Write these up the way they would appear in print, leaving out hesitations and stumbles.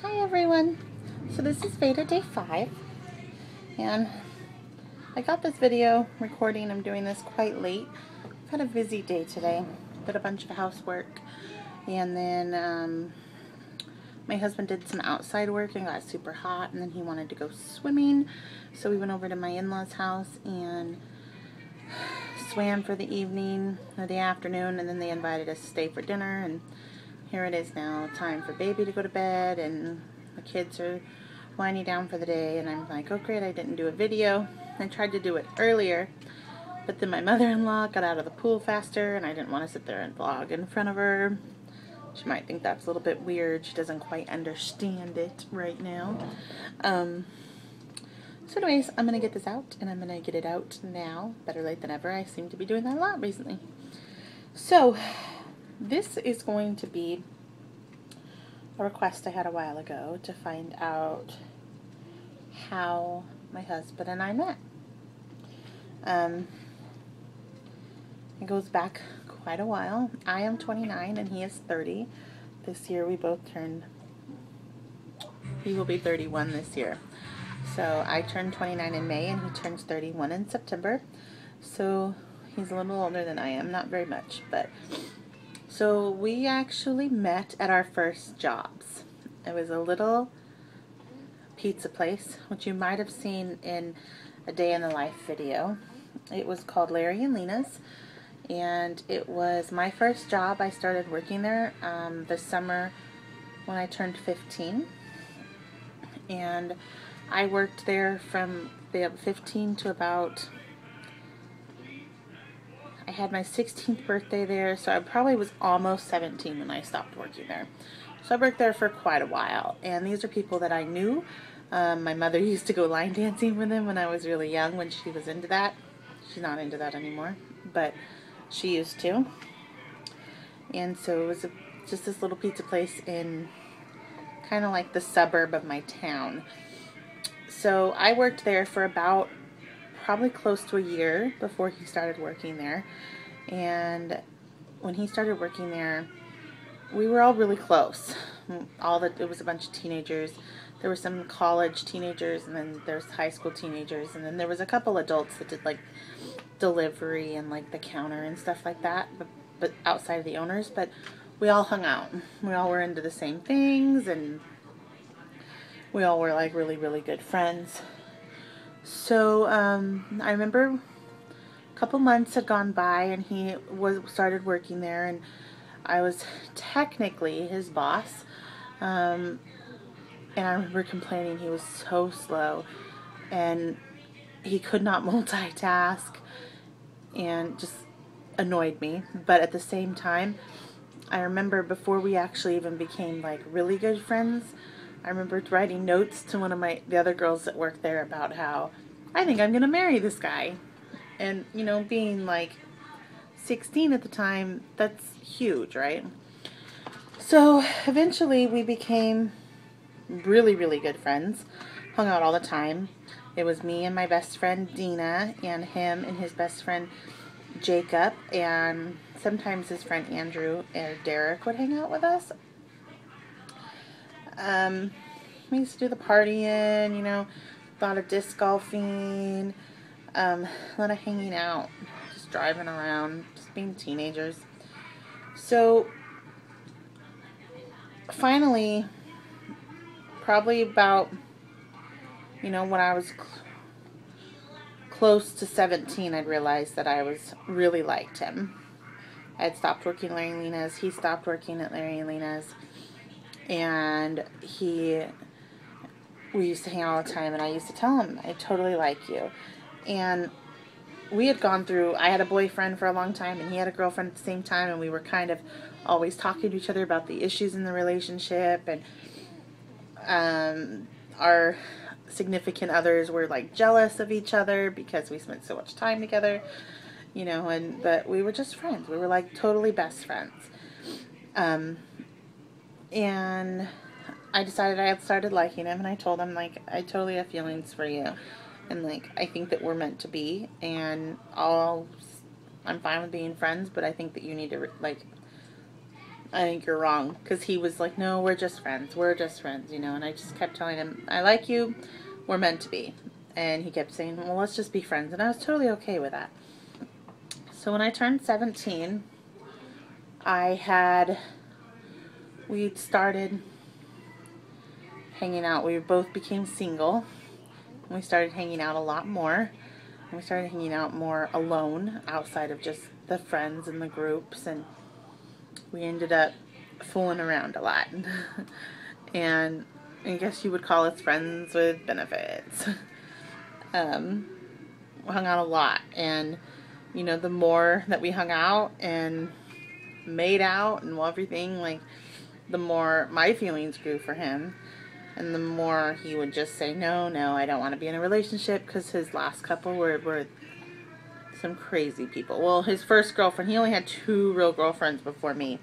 Hi everyone. So this is Veda day 5, and I got this video recording. I'm doing this quite late. I've had a busy day today. Did a bunch of housework, and then my husband did some outside work and got super hot, and then he wanted to go swimming, so we went over to my in-laws house and swam for the evening or the afternoon, and then they invited us to stay for dinner, and here it is now, time for baby to go to bed, and the kids are winding down for the day, and I'm like, oh great, I didn't do a video. I tried to do it earlier, but then my mother-in-law got out of the pool faster, and I didn't want to sit there and vlog in front of her. She might think that's a little bit weird. She doesn't quite understand it right now. So anyways, I'm going to get this out, and I'm going to get it out now. Better late than ever. I seem to be doing that a lot recently. So this is going to be a request I had a while ago to find out how my husband and I met. It goes back quite a while. I am 29 and he is 30. This year we both turned, he will be 31 this year. So I turned 29 in May and he turns 31 in September. So he's a little older than I am, not very much, but so we actually met at our first jobs. It was a little pizza place, which you might have seen in a day in the life video. It was called Larry and Lena's, and it was my first job. I started working there this summer when I turned 15, and I worked there from the 15 to about, I had my 16th birthday there, so I probably was almost 17 when I stopped working there. So I worked there for quite a while, and these are people that I knew. My mother used to go line dancing with them when I was really young, when she was into that. She's not into that anymore, but she used to. And so it was just this little pizza place in kind of like the suburb of my town. So I worked there for about probably close to a year before he started working there. And when he started working there, we were all really close. It was a bunch of teenagers. There were some college teenagers, and then there's high school teenagers, and then there was a couple adults that did like delivery and like the counter and stuff like that, but outside of the owners. But we all hung out. We all were into the same things, and we all were like really, really good friends. So I remember a couple months had gone by, and he started working there, and I was technically his boss. And I remember complaining he was so slow, and he could not multitask, and just annoyed me. But at the same time, I remember before we actually even became like really good friends, I remember writing notes to one of the other girls that worked there about how I think I'm gonna marry this guy. And you know, being like 16 at the time, that's huge, right? So eventually we became really, really good friends, hung out all the time. It was me and my best friend Dina, and him and his best friend Jacob, and sometimes his friend Andrew and Derek would hang out with us. We used to do the partying, you know, a lot of disc golfing, a lot of hanging out, just driving around, just being teenagers. So finally, probably about, you know, when I was close to 17, I'd realized that I really liked him. I had stopped working at Larry and Lena's. He stopped working at Larry and Lena's. And we used to hang out all the time, and I used to tell him, I totally like you. And we had gone through, I had a boyfriend for a long time, and he had a girlfriend at the same time, and we were kind of always talking to each other about the issues in the relationship, and our significant others were like jealous of each other because we spent so much time together, you know, but we were just friends. We were like totally best friends. And I decided I had started liking him, and I told him, like, I totally have feelings for you, and like, I think that we're meant to be, and I'm fine with being friends, but I think that you need to like I think you're wrong. Because he was like, no, we're just friends. We're just friends, you know. And I just kept telling him, I like you. We're meant to be. And he kept saying, well, let's just be friends. And I was totally okay with that. So when I turned 17, we'd started hanging out. We both became single. And we started hanging out a lot more. And we started hanging out more alone, outside of just the friends and the groups. And we ended up fooling around a lot. And I guess you would call us friends with benefits. We hung out a lot. And, you know, the more that we hung out and made out and everything, like, the more my feelings grew for him. And the more he would just say, no, I don't want to be in a relationship, because his last couple were some crazy people. Well, his first girlfriend, he only had 2 real girlfriends before me.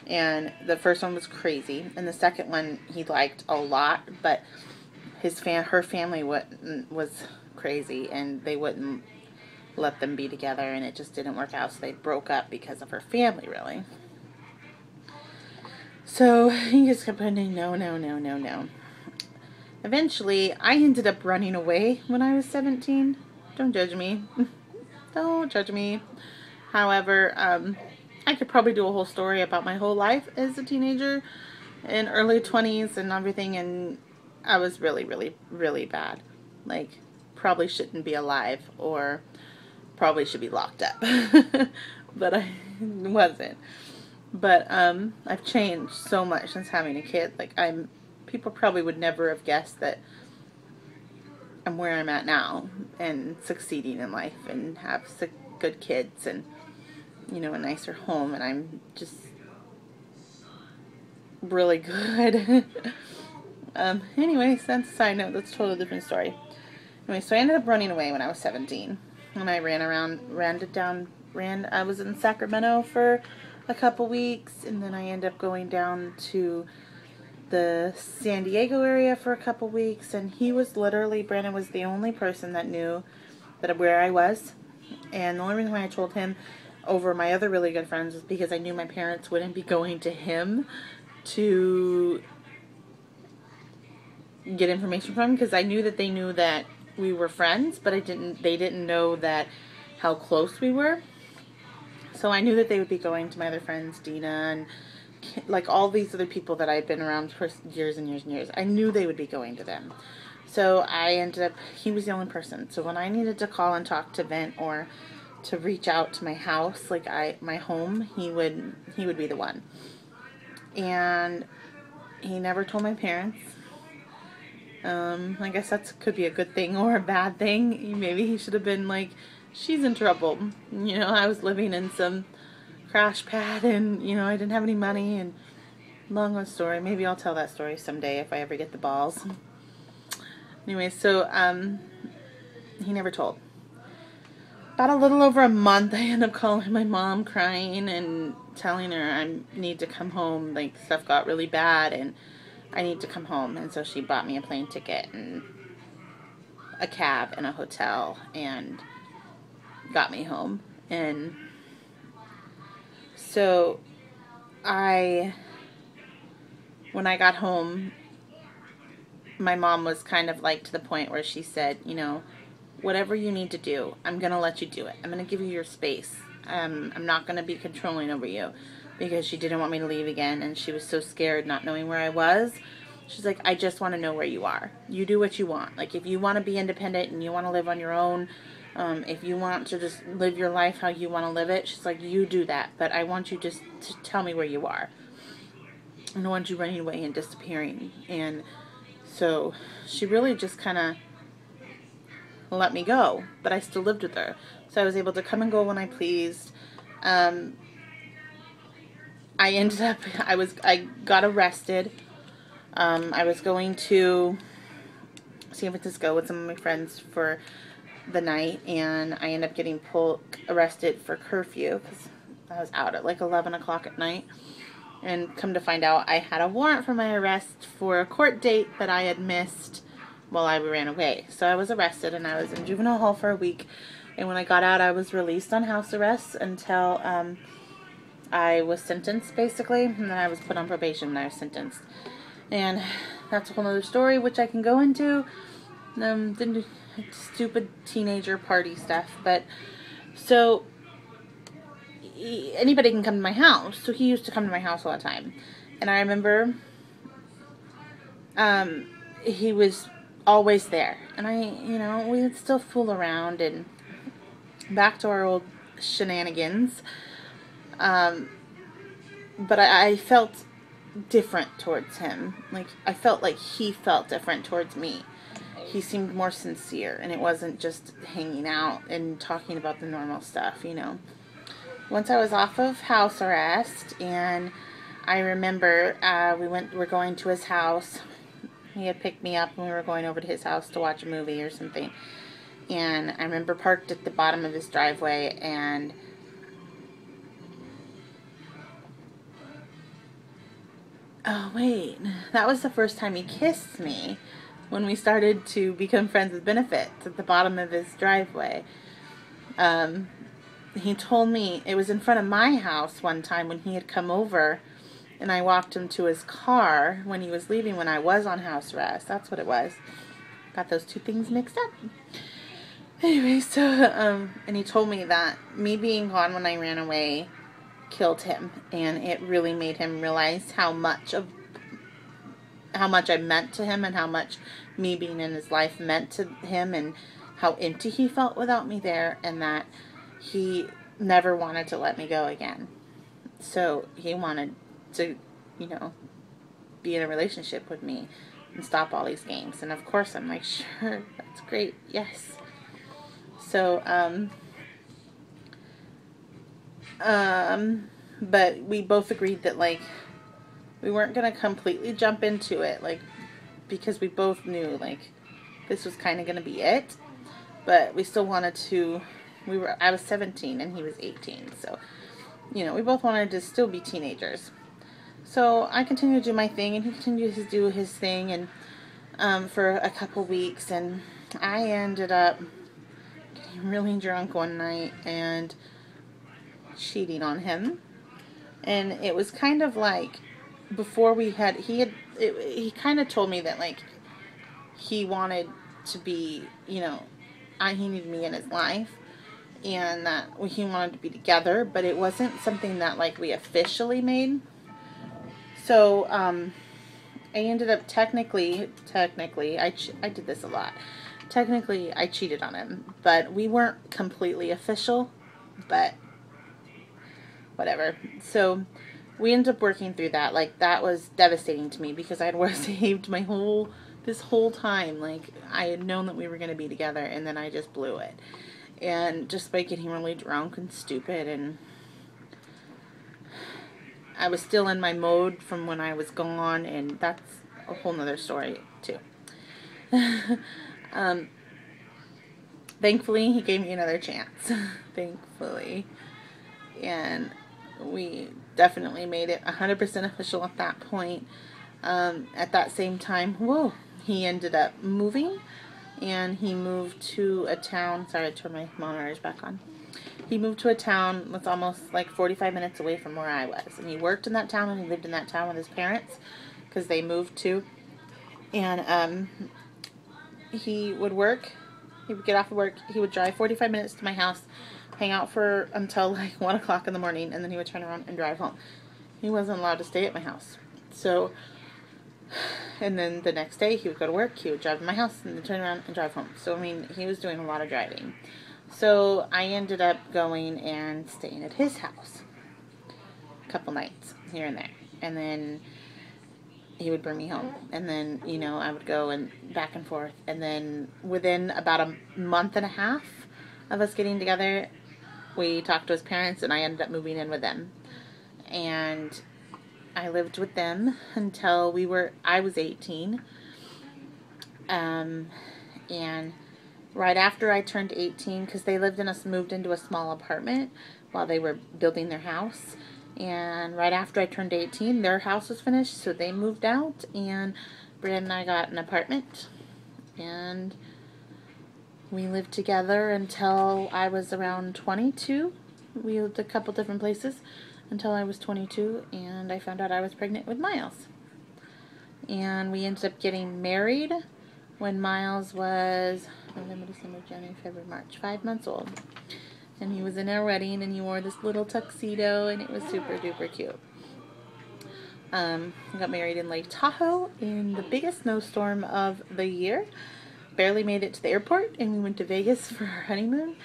And the first one was crazy. And the second one he liked a lot, but her family was crazy, and they wouldn't let them be together, and it just didn't work out, so they broke up because of her family, really. So he just kept saying no. Eventually, I ended up running away when I was 17. Don't judge me. Don't judge me. However, I could probably do a whole story about my whole life as a teenager in early 20s and everything, and I was really, really, really bad. Like, probably shouldn't be alive, or probably should be locked up. But I wasn't. But I've changed so much since having a kid. Like, people probably would never have guessed that I'm where I'm at now and succeeding in life and have good kids and, you know, a nicer home, and I'm just really good. Anyway, that's a side note. That's a totally different story. Anyway, so I ended up running away when I was 17, and I I was in Sacramento for a couple weeks, and then I ended up going down to the San Diego area for a couple weeks, and Brandon was the only person that knew where I was, and the only reason why I told him over my other really good friends was because I knew my parents wouldn't be going to him to get information from him, because I knew that they knew that we were friends, but they didn't know how close we were. So I knew that they would be going to my other friends, Dina, and like all these other people that I'd been around for years and years and years. I knew they would be going to them. So he was the only person. So when I needed to call and talk to Vent, or to reach out to my house, my home, he would be the one. And he never told my parents. I guess that could be a good thing or a bad thing. Maybe he should have been like, she's in trouble. You know, I was living in some crash pad, and, you know, I didn't have any money, and long story. Maybe I'll tell that story someday if I ever get the balls. Anyway, so, he never told. About a little over a month, I ended up calling my mom, crying and telling her I need to come home. Like, stuff got really bad, and I need to come home. And so she bought me a plane ticket and a cab and a hotel and got me home. And so when I got home, my mom was kind of like to the point where she said, you know, whatever you need to do, I'm going to let you do it. I'm going to give you your space. I'm not going to be controlling over you, because she didn't want me to leave again, and she was so scared not knowing where I was. She's like, I just want to know where you are. You do what you want. Like, if you want to be independent and you want to live on your own, if you want to just live your life how you want to live it, she's like, you do that. But I want you just to tell me where you are. I don't want you running away and disappearing. And so she really just kind of let me go, but I still lived with her. So I was able to come and go when I pleased. I got arrested. I was going to San Francisco with some of my friends for the night, and I ended up getting arrested for curfew, because I was out at like 11 o'clock at night. And come to find out, I had a warrant for my arrest for a court date that I had missed while I ran away. So I was arrested, and I was in juvenile hall for a week. And when I got out, I was released on house arrest until I was sentenced, basically, and then I was put on probation and I was sentenced. And that's a whole other story, which I can go into. The stupid teenager party stuff. But, so, anybody can come to my house. So he used to come to my house all the time. And I remember he was always there. And we would still fool around and back to our old shenanigans. But I felt different towards him. Like, I felt like he felt different towards me. He seemed more sincere, and it wasn't just hanging out and talking about the normal stuff, Once I was off of house arrest, and I remember we're going to his house. He had picked me up, and we were going over to his house to watch a movie or something. And I remember parked at the bottom of his driveway, and oh, wait. That was the first time he kissed me, when we started to become friends with benefits, at the bottom of his driveway. He told me it was in front of my house one time when he had come over, and I walked him to his car when he was leaving when I was on house arrest. That's what it was. Got those two things mixed up. Anyway, so, and he told me that me being gone when I ran away killed him, and it really made him realize how much I meant to him, and how much me being in his life meant to him, and how empty he felt without me there, and that he never wanted to let me go again. So he wanted to, be in a relationship with me and stop all these games. And of course I'm like, sure, that's great, yes. So, but we both agreed that, like, we weren't going to completely jump into it, like, because we both knew, like, this was kind of going to be it. But we still wanted to, I was 17 and he was 18. So, we both wanted to still be teenagers. So I continued to do my thing, and he continued to do his thing, and for a couple weeks. And I ended up getting really drunk one night and cheating on him. And it was kind of like, before he kind of told me that, like, he wanted to be, he needed me in his life, and that he wanted to be together, but it wasn't something that, like, we officially made. So, I ended up technically, I did this a lot. Technically, I cheated on him, but we weren't completely official, but whatever. So, we ended up working through that. Like, that was devastating to me, because I had saved this whole time. Like, I had known that we were going to be together, and then I just blew it. And just by getting really drunk and stupid, and I was still in my mode from when I was gone, and that's a whole nother story, too. Thankfully, he gave me another chance. Thankfully. And we definitely made it 100% official at that point. At that same time, he ended up moving, and he moved to a town. Sorry, I turned my monitors back on. He moved to a town that's almost like 45 minutes away from where I was. And he worked in that town, and he lived in that town with his parents, because they moved too. And he would work. He would get off of work. He would drive 45 minutes to my house, hang out until like 1 o'clock in the morning, and then he would turn around and drive home. He wasn't allowed to stay at my house. So, and then the next day he would go to work, he would drive to my house, and then turn around and drive home. So, I mean, he was doing a lot of driving. So, I ended up going and staying at his house a couple nights, here and there. And then he would bring me home. And then, I would go and back and forth. And then within about a month and a half of us getting together, we talked to his parents, and I ended up moving in with them. And I lived with them until I was 18. And right after I turned 18, because they moved into a small apartment while they were building their house. And right after I turned 18, their house was finished, so they moved out, and Brad and I got an apartment. And we lived together until I was around 22. We lived a couple different places. until I was 22, and I found out I was pregnant with Miles. And we ended up getting married when Miles was November, December, January, February, March, 5 months old. And he was in our wedding, and he wore this little tuxedo, and it was super duper cute. We got married in Lake Tahoe in the biggest snowstorm of the year. Barely made it to the airport, and we went to Vegas for our honeymoon,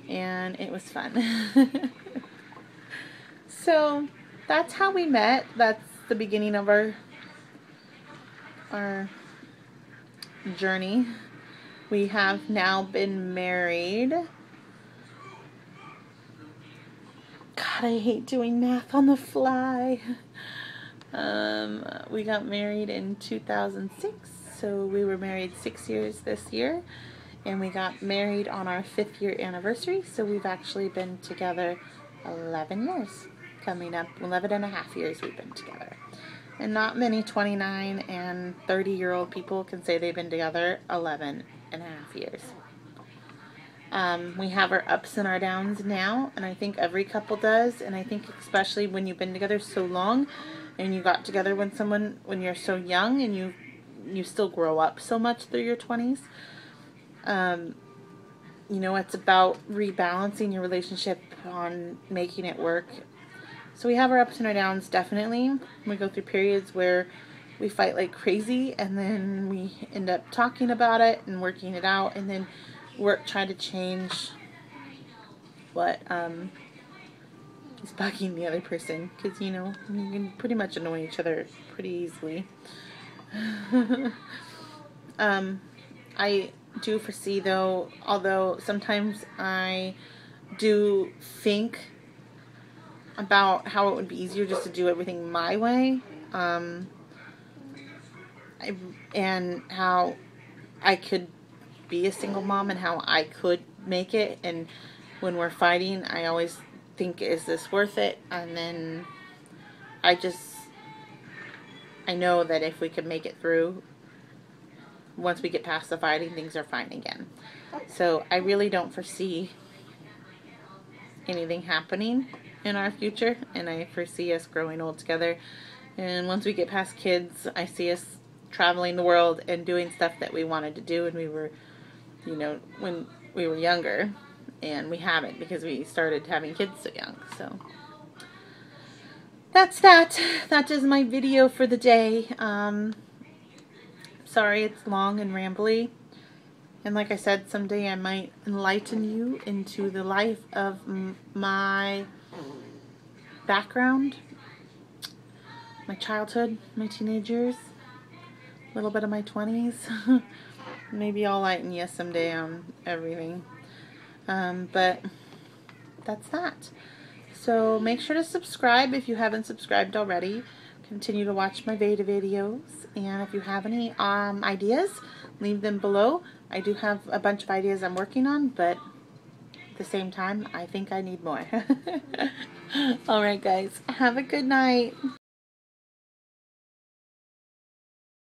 and it was fun. So that's how we met. That's the beginning of our journey. We have now been married. God, I hate doing math on the fly. We got married in 2006, so we were married 6 years this year, and we got married on our 5th year anniversary, so we've actually been together 11 years. Coming up 11 and a half years we've been together. And not many 29 and 30-year-old people can say they've been together 11 and a half years. We have our ups and our downs now, and I think every couple does, and I think especially when you've been together so long and you got together with someone when you're so young and you still grow up so much through your 20s. You know, it's about rebalancing your relationship on making it work. So we have our ups and our downs, definitely. We go through periods where we fight like crazy, and then we end up talking about it and working it out, and then try to change what is bugging the other person, because, you know, you can pretty much annoy each other pretty easily. I do foresee, though, although sometimes I do think about how it would be easier just to do everything my way, and how I could be a single mom and how I could make it. And when we're fighting, I always think, is this worth it? And then I know that if we can make it through, once we get past the fighting, things are fine again. So I really don't foresee anything happening in our future, and I foresee us growing old together. And once we get past kids, I see us traveling the world and doing stuff that we wanted to do when we were, you know, when we were younger, and we haven't because we started having kids so young. So that's that. That is my video for the day. Sorry it's long and rambly. And like I said, someday I might enlighten you into the life of my background, my childhood, my teenage years, a little bit of my 20s. Maybe I'll lighten you someday on everything. But that's that. So make sure to subscribe if you haven't subscribed already. Continue to watch my Veda videos. And if you have any ideas, leave them below. I do have a bunch of ideas I'm working on, but at the same time, I think I need more. Alright guys, have a good night.